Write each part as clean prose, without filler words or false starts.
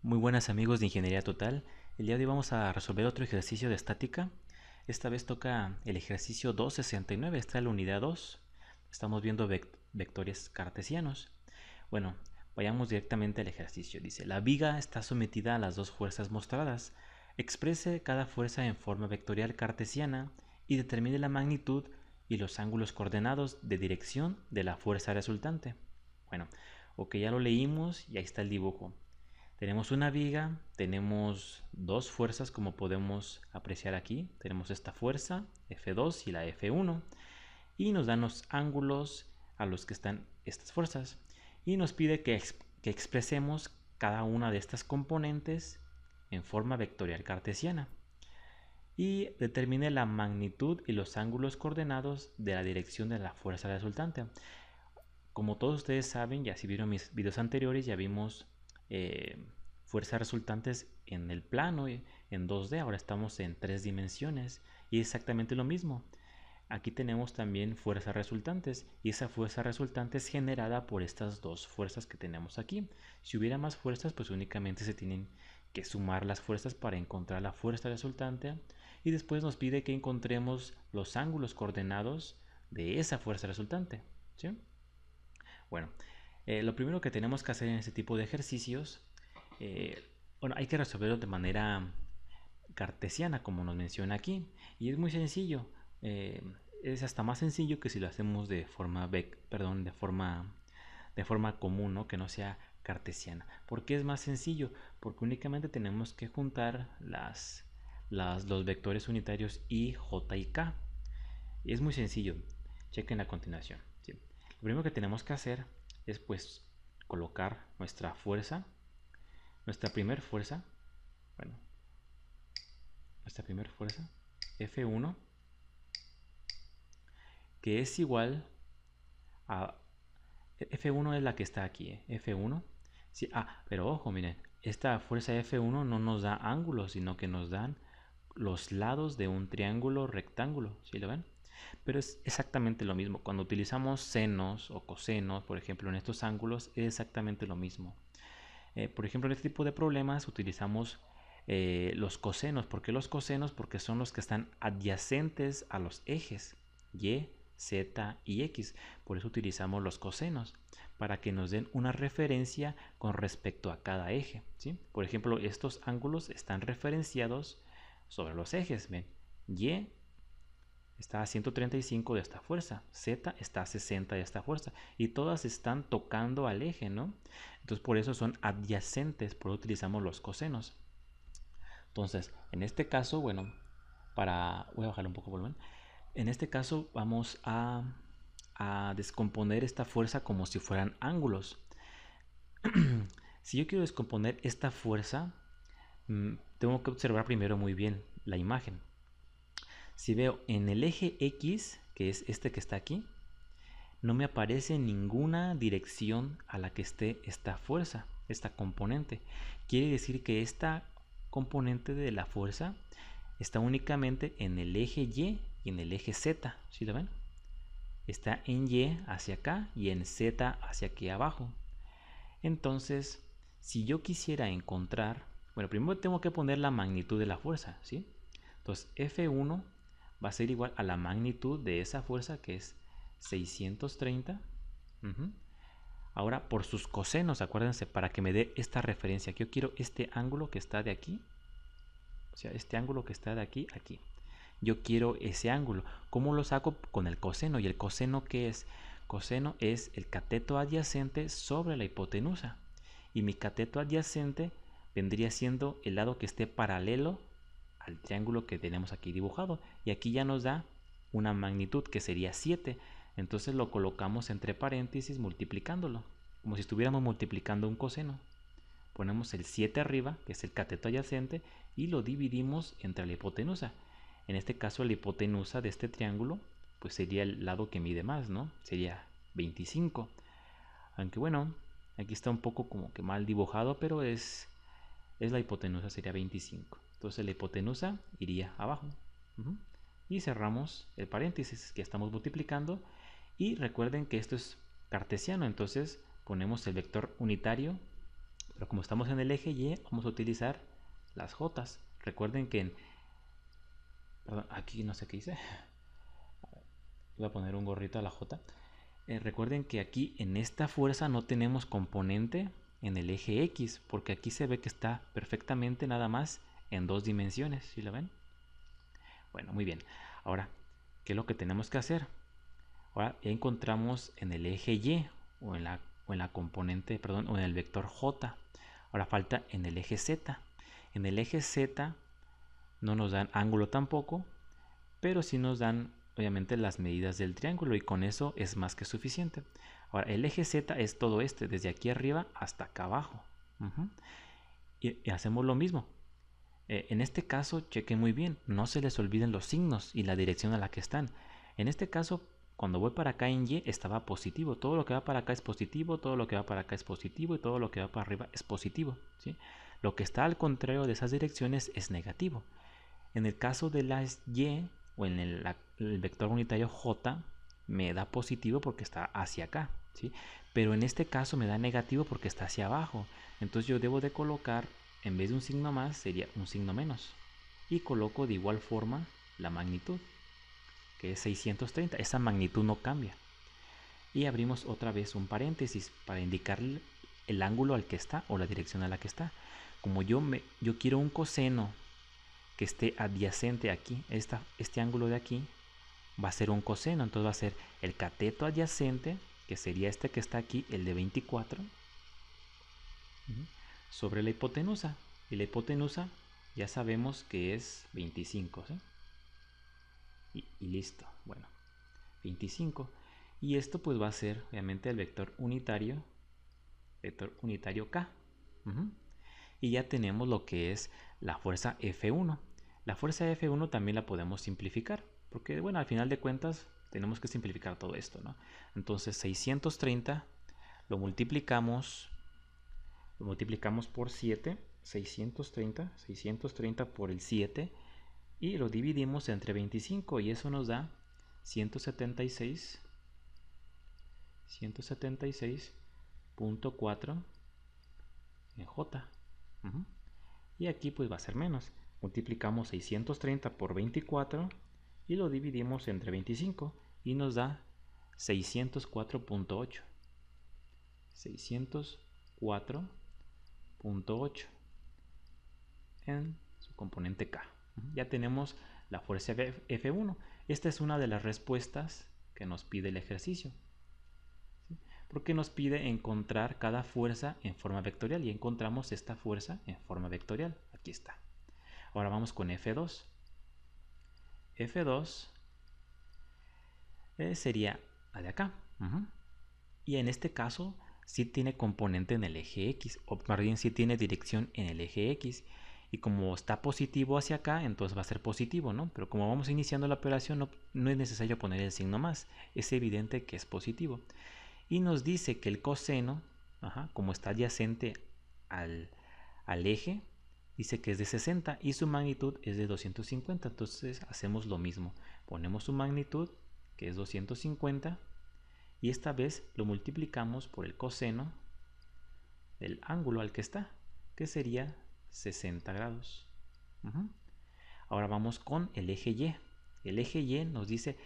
Muy buenas amigos de Ingeniería Total. El día de hoy vamos a resolver otro ejercicio de estática. Esta vez toca el ejercicio 269, está en la unidad 2. Estamos viendo vectores cartesianos. Bueno, vayamos directamente al ejercicio. Dice, la viga está sometida a las dos fuerzas mostradas. Exprese cada fuerza en forma vectorial cartesiana y determine la magnitud y los ángulos coordenados de dirección de la fuerza resultante. Bueno, ok, ya lo leímos y ahí está el dibujo. Tenemos una viga, tenemos dos fuerzas como podemos apreciar aquí. Tenemos esta fuerza, F2 y la F1. Y nos dan los ángulos a los que están estas fuerzas. Y nos pide que expresemos cada una de estas componentes en forma vectorial cartesiana. Y determine la magnitud y los ángulos coordenados de la dirección de la fuerza resultante. Como todos ustedes saben, ya si vieron mis videos anteriores, ya vimos fuerzas resultantes en el plano en 2D. Ahora estamos en 3 dimensiones y es exactamente lo mismo. Aquí tenemos también fuerzas resultantes y esa fuerza resultante es generada por estas dos fuerzas que tenemos aquí. Si hubiera más fuerzas, pues únicamente se tienen que sumar las fuerzas para encontrar la fuerza resultante y después nos pide que encontremos los ángulos coordenados de esa fuerza resultante, ¿sí? Bueno, lo primero que tenemos que hacer en este tipo de ejercicios, bueno, hay que resolverlo de manera cartesiana, como nos menciona aquí, y es muy sencillo. Es hasta más sencillo que si lo hacemos de forma, de forma común, ¿no? Que no sea cartesiana. ¿Por qué es más sencillo? Porque únicamente tenemos que juntar los vectores unitarios I, J y K. Y es muy sencillo. Chequen a continuación, ¿sí? Lo primero que tenemos que hacer es pues colocar nuestra fuerza, nuestra primera fuerza, bueno, nuestra primera fuerza, F1, que es igual a F1 es la que está aquí, F1. Sí, pero ojo, miren, esta fuerza F1 no nos da ángulos, sino que nos dan los lados de un triángulo rectángulo, ¿sí lo ven? Pero es exactamente lo mismo. Cuando utilizamos senos o cosenos, por ejemplo, en estos ángulos, es exactamente lo mismo. Por ejemplo, en este tipo de problemas utilizamos los cosenos. ¿Por qué los cosenos? Porque son los que están adyacentes a los ejes Y, Z y X. Por eso utilizamos los cosenos, para que nos den una referencia con respecto a cada eje, ¿sí? Por ejemplo, estos ángulos están referenciados sobre los ejes. ¿Ven? Y está a 135 de esta fuerza, Z está a 60 de esta fuerza, y todas están tocando al eje, ¿no? Entonces por eso son adyacentes, por eso utilizamos los cosenos. Entonces, en este caso, bueno, voy a bajarle un poco el volumen. En este caso vamos a descomponer esta fuerza como si fueran ángulos. Si yo quiero descomponer esta fuerza, tengo que observar primero muy bien la imagen. Si veo en el eje X, que es este que está aquí, no me aparece ninguna dirección a la que esté esta fuerza, esta componente. Quiere decir que esta componente de la fuerza está únicamente en el eje Y y en el eje Z, ¿sí lo ven? Está en Y hacia acá y en Z hacia aquí abajo. Entonces, si yo quisiera encontrar, bueno, primero tengo que poner la magnitud de la fuerza, ¿sí? Entonces, F1 va a ser igual a la magnitud de esa fuerza, que es 630. Ahora, por sus cosenos, acuérdense, para que me dé esta referencia, que yo quiero este ángulo que está de aquí, o sea, este ángulo que está de aquí, aquí. Yo quiero ese ángulo. ¿Cómo lo saco? Con el coseno. ¿Y el coseno qué es? Coseno es el cateto adyacente sobre la hipotenusa. Y mi cateto adyacente vendría siendo el lado que esté paralelo al triángulo que tenemos aquí dibujado. Y aquí ya nos da una magnitud que sería 7. Entonces lo colocamos entre paréntesis multiplicándolo, como si estuviéramos multiplicando un coseno. Ponemos el 7 arriba, que es el cateto adyacente, y lo dividimos entre la hipotenusa. En este caso la hipotenusa de este triángulo pues sería el lado que mide más, ¿no? Sería 25. Aunque bueno, aquí está un poco como que mal dibujado, pero es la hipotenusa, sería 25. Entonces la hipotenusa iría abajo. Y cerramos el paréntesis que estamos multiplicando. Y recuerden que esto es cartesiano, entonces ponemos el vector unitario, pero como estamos en el eje Y, vamos a utilizar las jotas. Recuerden que perdón, aquí no sé qué hice. Voy a poner un gorrito a la J. Recuerden que aquí en esta fuerza no tenemos componente en el eje X, porque aquí se ve que está perfectamente nada más en 2 dimensiones, ¿sí lo ven? Bueno, muy bien. Ahora, ¿qué es lo que tenemos que hacer? Ahora ya encontramos en el eje Y o en la componente, perdón, o en el vector J. Ahora falta en el eje Z. En el eje Z no nos dan ángulo tampoco, pero sí nos dan obviamente las medidas del triángulo y con eso es más que suficiente. Ahora, el eje Z es todo este, desde aquí arriba hasta acá abajo. Y hacemos lo mismo. En este caso, chequen muy bien, no se les olviden los signos y la dirección a la que están. En este caso, cuando voy para acá en Y estaba positivo. Todo lo que va para acá es positivo, todo lo que va para acá es positivo y todo lo que va para arriba es positivo, ¿sí? Lo que está al contrario de esas direcciones es negativo. En el caso de las Y o en el vector unitario J me da positivo porque está hacia acá, ¿sí? Pero en este caso me da negativo porque está hacia abajo. Entonces yo debo de colocar, en vez de un signo más, sería un signo menos. Y coloco de igual forma la magnitud, que es 630. Esa magnitud no cambia. Y abrimos otra vez un paréntesis para indicar el ángulo al que está o la dirección a la que está. Como yo quiero un coseno que esté adyacente aquí, este ángulo de aquí va a ser un coseno, entonces va a ser el cateto adyacente, que sería este que está aquí, el de 24, sobre la hipotenusa. Y la hipotenusa ya sabemos que es 25, ¿sí? Y listo, bueno, 25. Y esto pues va a ser obviamente el vector unitario K. Y ya tenemos lo que es la fuerza F1. La fuerza F1 también la podemos simplificar, porque bueno, al final de cuentas tenemos que simplificar todo esto, ¿no? Entonces 630 lo multiplicamos por 7, 630 por el 7 y lo dividimos entre 25 y eso nos da 176.4 en J. Y aquí pues va a ser menos. Multiplicamos 630 por 24 y lo dividimos entre 25 y nos da 604.8. 604.8 en su componente K. Ya tenemos la fuerza F1. Esta es una de las respuestas que nos pide el ejercicio, porque nos pide encontrar cada fuerza en forma vectorial y encontramos esta fuerza en forma vectorial. Aquí está. Ahora vamos con F2. F2 sería la de acá. Y en este caso sí tiene componente en el eje X, o más bien sí tiene dirección en el eje X. Y como está positivo hacia acá, entonces va a ser positivo, ¿no? Pero como vamos iniciando la operación, no es necesario poner el signo más. Es evidente que es positivo. Y nos dice que el coseno, como está adyacente al eje, dice que es de 60 y su magnitud es de 250. Entonces hacemos lo mismo. Ponemos su magnitud, que es 250, y esta vez lo multiplicamos por el coseno del ángulo al que está, que sería 60 grados. Ahora vamos con el eje Y. El eje Y nos dice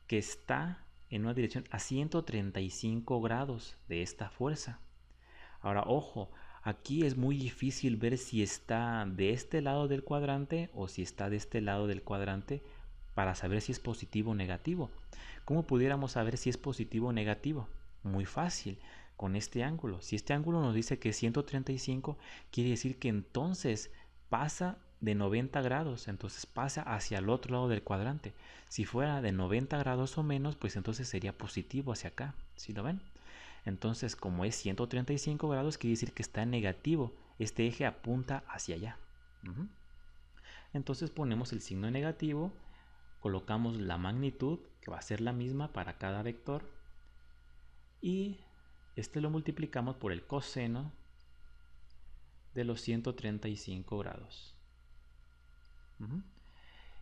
que está en una dirección a 135 grados de esta fuerza. Ahora, ojo, aquí es muy difícil ver si está de este lado del cuadrante o si está de este lado del cuadrante para saber si es positivo o negativo. ¿Cómo pudiéramos saber si es positivo o negativo? Muy fácil, con este ángulo. Si este ángulo nos dice que es 135, quiere decir que entonces pasa de 90 grados, entonces pasa hacia el otro lado del cuadrante. Si fuera de 90 grados o menos, pues entonces sería positivo hacia acá. ¿Sí lo ven? Entonces, como es 135 grados, quiere decir que está en negativo. Este eje apunta hacia allá. Entonces ponemos el signo negativo colocamos la magnitud, que va a ser la misma para cada vector, y este lo multiplicamos por el coseno de los 135 grados.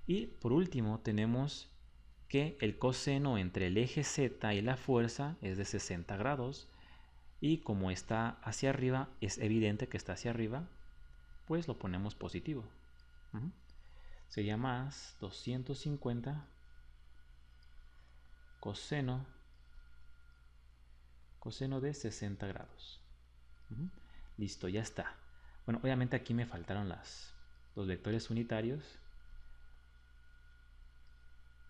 Y por último tenemos que el coseno entre el eje Z y la fuerza es de 60 grados, y como está hacia arriba, es evidente que está hacia arriba, pues lo ponemos positivo. Sería más 250 coseno de 60 grados. Listo, ya está. Bueno, obviamente aquí me faltaron los vectores unitarios.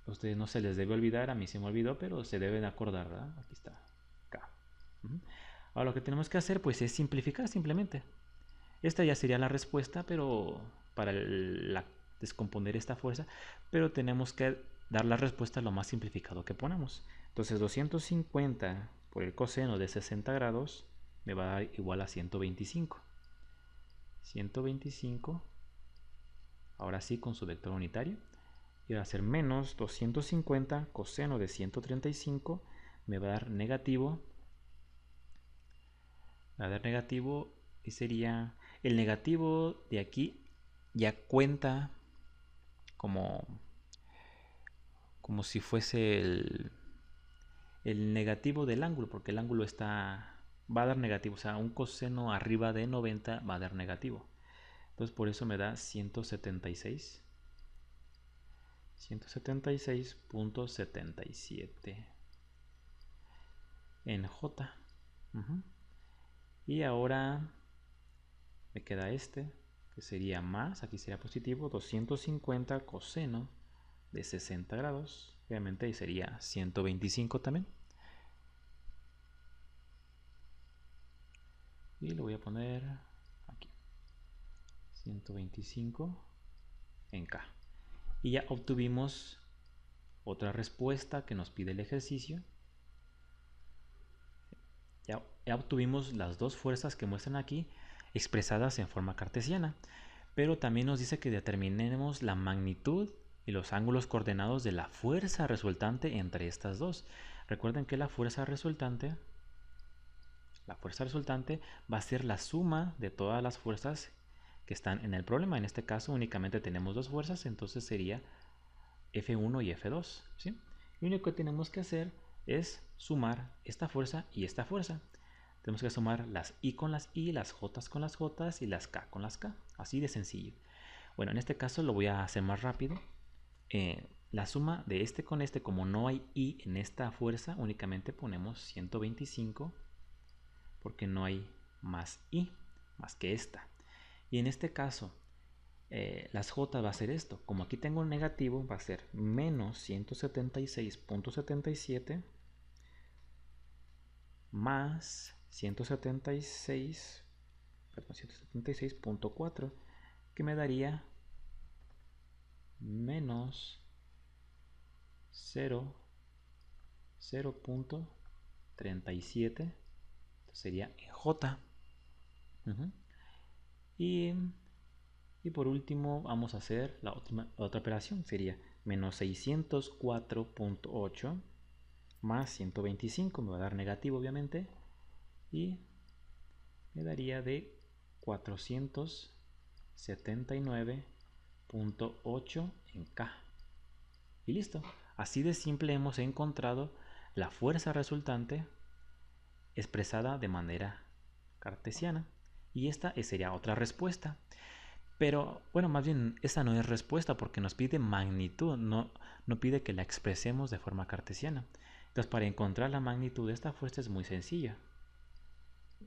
A ustedes no se les debe olvidar, a mí se me olvidó, pero se deben acordar, ¿verdad? Aquí está, acá. Ahora lo que tenemos que hacer pues es simplificar simplemente. Esta ya sería la respuesta, pero para descomponer esta fuerza, pero tenemos que dar la respuesta lo más simplificado que ponemos. Entonces 250 por el coseno de 60 grados me va a dar igual a 125. 125, ahora sí con su vector unitario, y va a ser menos 250 coseno de 135, me va a dar negativo. Va a dar negativo y sería el negativo de aquí ya cuenta como si fuese el negativo del ángulo, porque el ángulo va a dar negativo, o sea, un coseno arriba de 90 va a dar negativo. Entonces por eso me da 176.77 en J. Y ahora me queda este, que sería más, aquí sería positivo, 250 coseno de 60 grados. Obviamente ahí sería 125 también. Y lo voy a poner aquí. 125 en K. Y ya obtuvimos otra respuesta que nos pide el ejercicio. Ya obtuvimos las dos fuerzas que muestran aquí expresadas en forma cartesiana, pero también nos dice que determinemos la magnitud y los ángulos coordenados de la fuerza resultante entre estas dos. Recuerden que la fuerza resultante va a ser la suma de todas las fuerzas que están en el problema. En este caso únicamente tenemos dos fuerzas, entonces sería F1 y F2, ¿sí? Lo único que tenemos que hacer es sumar esta fuerza y esta fuerza. Tenemos que sumar las I con las I, las J con las J y las K con las K. Así de sencillo. Bueno, en este caso lo voy a hacer más rápido. La suma de este con este, como no hay I en esta fuerza, únicamente ponemos 125 porque no hay más I, más que esta. Y en este caso, las J va a ser esto. Como aquí tengo un negativo, va a ser menos 176.77 más 176.4, que me daría menos 0.37. Sería en J. Y por último vamos a hacer la otra operación. Sería menos 604.8 más 125. Me va a dar negativo obviamente. Y me daría de 479.8 en K. Y listo. Así de simple hemos encontrado la fuerza resultante expresada de manera cartesiana. Y esta sería otra respuesta. Pero bueno, más bien esta no es respuesta porque nos pide magnitud, no pide que la expresemos de forma cartesiana. Entonces para encontrar la magnitud de esta fuerza es muy sencilla.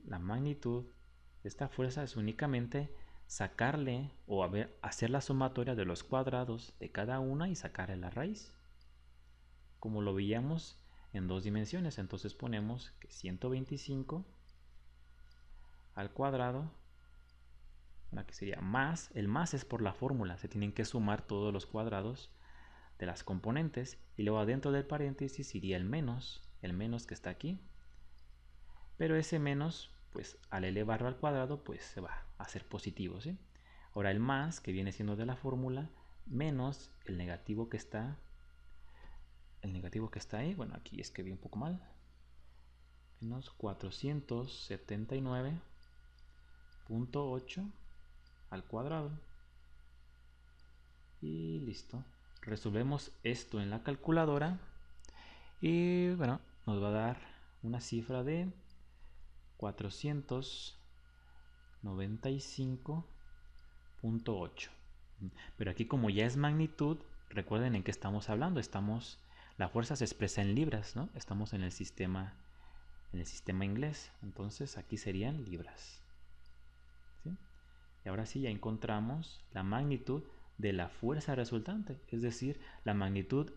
La magnitud de esta fuerza es únicamente sacarle o hacer la sumatoria de los cuadrados de cada una y sacarle la raíz, como lo veíamos en dos dimensiones. Entonces ponemos que 125 al cuadrado, que sería más, el más es por la fórmula, se tienen que sumar todos los cuadrados de las componentes, y luego adentro del paréntesis iría el menos que está aquí, pero ese menos, pues al elevarlo al cuadrado, pues se va a hacer positivo, ¿sí? Ahora el más, que viene siendo de la fórmula, menos el negativo que está el negativo que está ahí. Bueno, aquí escribí un poco mal. Menos 479.8 al cuadrado. Y listo. Resolvemos esto en la calculadora. Y bueno, nos va a dar una cifra de 495.8. Pero aquí, como ya es magnitud, recuerden en qué estamos hablando. La fuerza se expresa en libras, ¿no? Estamos en el sistema inglés. Entonces aquí serían libras, ¿sí? Y ahora sí ya encontramos la magnitud de la fuerza resultante, es decir, la magnitud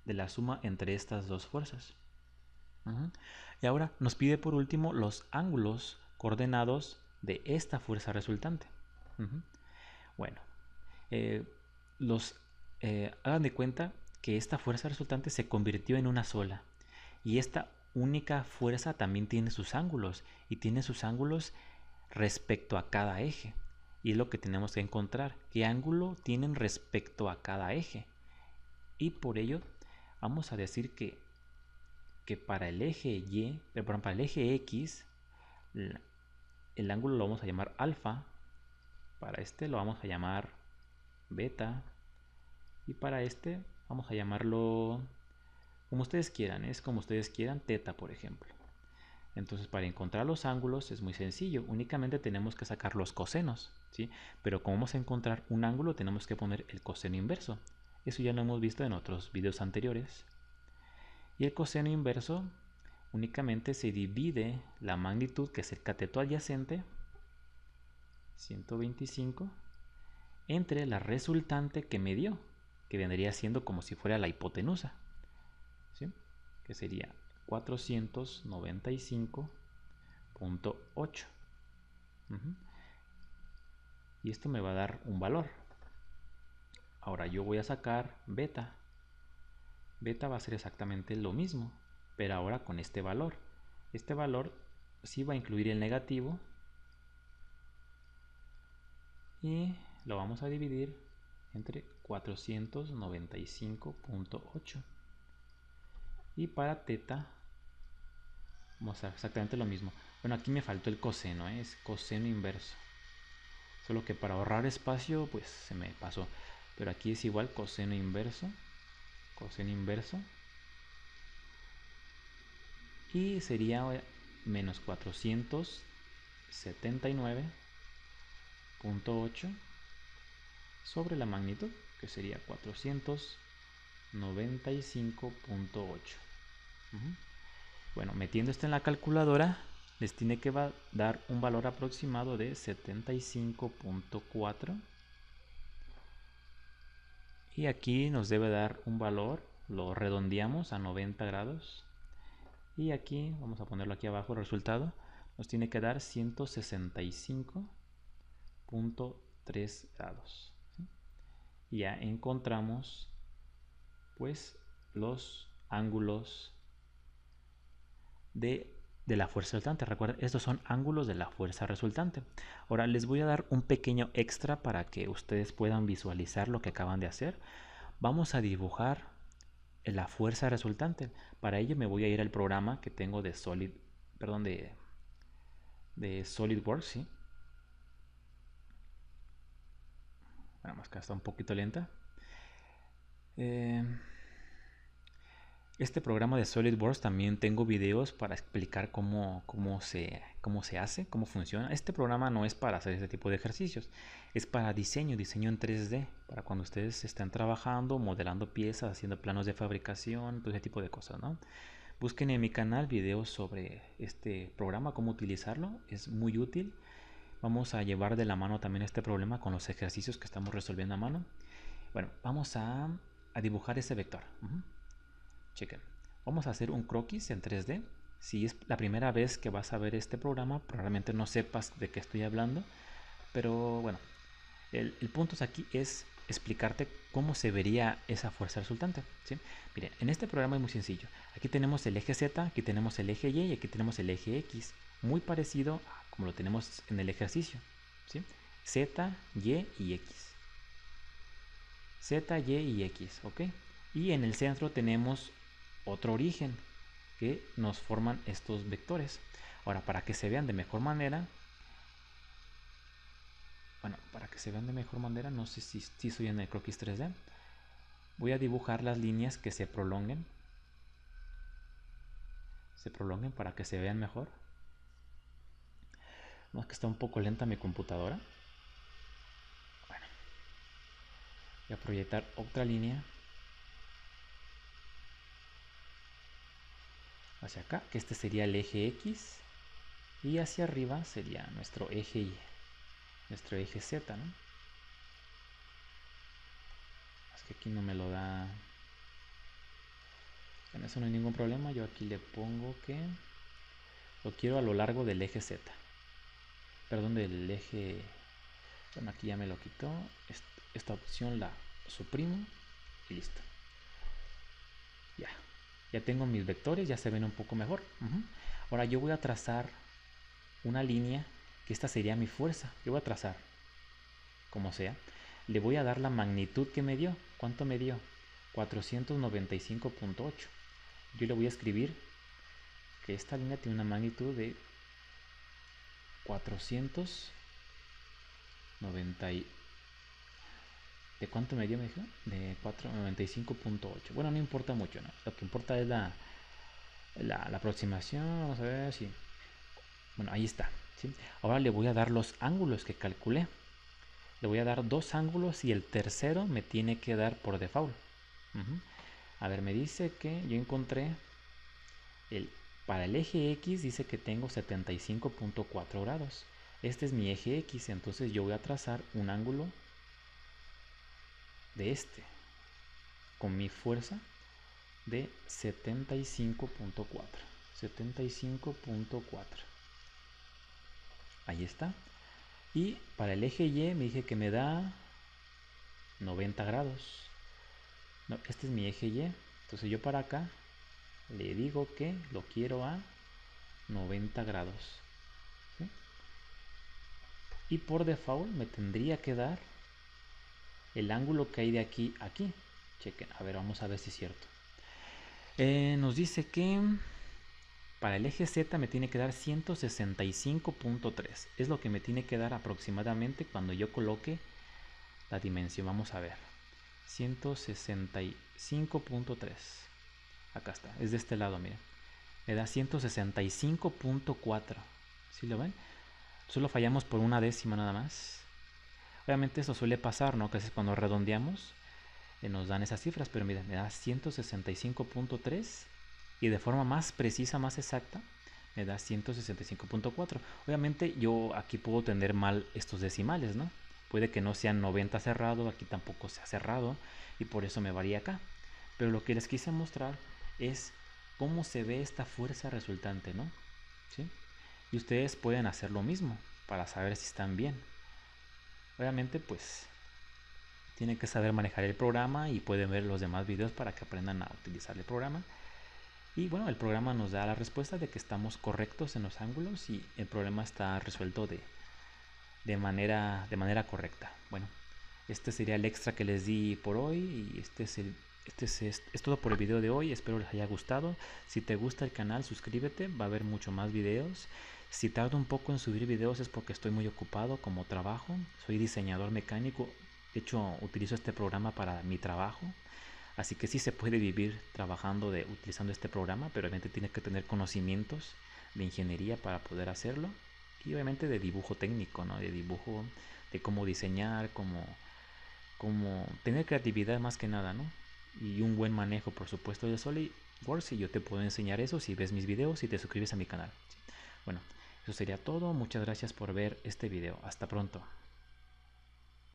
de la suma entre estas dos fuerzas. Y ahora nos pide por último los ángulos coordenados de esta fuerza resultante. Bueno, hagan de cuenta que esta fuerza resultante se convirtió en una sola, y esta única fuerza también tiene sus ángulos, y tiene sus ángulos respecto a cada eje. Y es lo que tenemos que encontrar, qué ángulo tienen respecto a cada eje. Y por ello vamos a decir que para el eje para el eje X, el ángulo lo vamos a llamar alfa, para este lo vamos a llamar beta, y para este vamos a llamarlo como ustedes quieran, es como ustedes quieran, teta, por ejemplo. Entonces, para encontrar los ángulos es muy sencillo, únicamente tenemos que sacar los cosenos, ¿sí? Pero como vamos a encontrar un ángulo, tenemos que poner el coseno inverso. Eso ya lo hemos visto en otros videos anteriores. Y el coseno inverso únicamente se divide la magnitud, que es el cateto adyacente, 125, entre la resultante que me dio, que vendría siendo como si fuera la hipotenusa, ¿sí? Que sería 495.8. Y esto me va a dar un valor. Ahora yo voy a sacar beta. Beta va a ser exactamente lo mismo, pero ahora con este valor. Este valor sí va a incluir el negativo y lo vamos a dividir entre 495.8. Y para teta vamos a hacer exactamente lo mismo. Bueno, aquí me faltó el coseno, es coseno inverso. Solo que para ahorrar espacio, pues se me pasó. Pero aquí es igual coseno inverso. Coseno inverso. Y sería menos 479.8 sobre la magnitud, que sería 495.8. Bueno, metiendo esto en la calculadora, les tiene que dar un valor aproximado de 75.4. Y aquí nos debe dar un valor, lo redondeamos a 90 grados. Y aquí, vamos a ponerlo aquí abajo, el resultado, nos tiene que dar 165.3 grados. ¿Sí? Y ya encontramos, pues, los ángulos de la fuerza resultante. Recuerden, estos son ángulos de la fuerza resultante. Ahora les voy a dar un pequeño extra para que ustedes puedan visualizar lo que acaban de hacer. Vamos a dibujar la fuerza resultante. Para ello me voy a ir al programa que tengo de SolidWorks, ¿sí? Nada más que está un poquito lenta. Este programa de SolidWorks también tengo videos para explicar cómo se hace, cómo funciona. Este programa no es para hacer este tipo de ejercicios, es para diseño en 3D, para cuando ustedes están trabajando, modelando piezas, haciendo planos de fabricación, todo ese tipo de cosas, ¿no? Busquen en mi canal videos sobre este programa, cómo utilizarlo, es muy útil. Vamos a llevar de la mano también este problema con los ejercicios que estamos resolviendo a mano. Bueno, vamos a dibujar ese vector. Chequen. Vamos a hacer un croquis en 3D. Si es la primera vez que vas a ver este programa, probablemente no sepas de qué estoy hablando. Pero bueno, el punto aquí es explicarte cómo se vería esa fuerza resultante, ¿sí? Miren, en este programa es muy sencillo. Aquí tenemos el eje Z, aquí tenemos el eje Y y aquí tenemos el eje X. Muy parecido a como lo tenemos en el ejercicio, ¿sí? Z, Y y X. Z, Y y X, ¿ok? Y en el centro tenemos otro origen que nos forman estos vectores. Ahora, para que se vean de mejor manera, no sé si soy en el croquis 3D, voy a dibujar las líneas que se prolonguen para que se vean mejor. No, es que está un poco lenta mi computadora. Bueno, voy a proyectar otra línea hacia acá, que este sería el eje X, y hacia arriba sería nuestro eje Y, nuestro eje Z, ¿no? Es que aquí no me lo da. En eso no hay ningún problema. Yo aquí le pongo que lo quiero a lo largo del eje Z. Perdón, del eje. Bueno, aquí ya me lo quitó. Esta opción la suprimo y listo. Ya tengo mis vectores, ya se ven un poco mejor. Ahora yo voy a trazar una línea, que esta sería mi fuerza. Yo voy a trazar, como sea. Le voy a dar la magnitud que me dio. ¿Cuánto me dio? 495.8. Yo le voy a escribir que esta línea tiene una magnitud de 490. ¿De cuánto me dio? Me dijo de 495.8. Bueno, no importa mucho, ¿no? Lo que importa es la aproximación. Vamos a ver si. Bueno, ahí está, ¿sí? Ahora le voy a dar los ángulos que calculé. Le voy a dar dos ángulos y el tercero me tiene que dar por default. A ver, me dice que yo encontré para el eje X, dice que tengo 75.4 grados. Este es mi eje X, entonces yo voy a trazar un ángulo de este con mi fuerza de 75.4. Ahí está. Y para el eje Y me dije que me da 90 grados. No, este es mi eje Y. Entonces yo para acá le digo que lo quiero a 90 grados. ¿Sí? Y por default me tendría que dar el ángulo que hay de aquí a aquí. Chequen, a ver, vamos a ver si es cierto. Nos dice que para el eje Z me tiene que dar 165.3. Es lo que me tiene que dar aproximadamente cuando yo coloque la dimensión. Vamos a ver. 165.3. Acá está, es de este lado, miren. Me da 165.4. ¿Sí lo ven? Solo fallamos por una décima nada más. Obviamente eso suele pasar, ¿no? Que es cuando redondeamos nos dan esas cifras, pero miren, me da 165.3 y de forma más precisa, más exacta, me da 165.4. Obviamente yo aquí puedo tener mal estos decimales, ¿no? Puede que no sean 90 cerrado, aquí tampoco sea cerrado, y por eso me varía acá. Pero lo que les quise mostrar es cómo se ve esta fuerza resultante, ¿no? ¿Sí? Y ustedes pueden hacer lo mismo para saber si están bien. Obviamente, pues tienen que saber manejar el programa y pueden ver los demás videos para que aprendan a utilizar el programa. Y bueno, el programa nos da la respuesta de que estamos correctos en los ángulos y el problema está resuelto de manera correcta. Bueno, este sería el extra que les di por hoy y es todo por el video de hoy. Espero les haya gustado. Si te gusta el canal, suscríbete, va a haber mucho más videos. Si tardo un poco en subir videos es porque estoy muy ocupado como trabajo. Soy diseñador mecánico. De hecho, utilizo este programa para mi trabajo. Así que sí se puede vivir trabajando utilizando este programa, pero obviamente tienes que tener conocimientos de ingeniería para poder hacerlo. Y obviamente de dibujo técnico, ¿no? De dibujo, de cómo diseñar, cómo tener creatividad más que nada, ¿no? Y un buen manejo, por supuesto, de SolidWorks. Y yo te puedo enseñar eso si ves mis videos y te suscribes a mi canal. Bueno, eso sería todo. Muchas gracias por ver este video. Hasta pronto.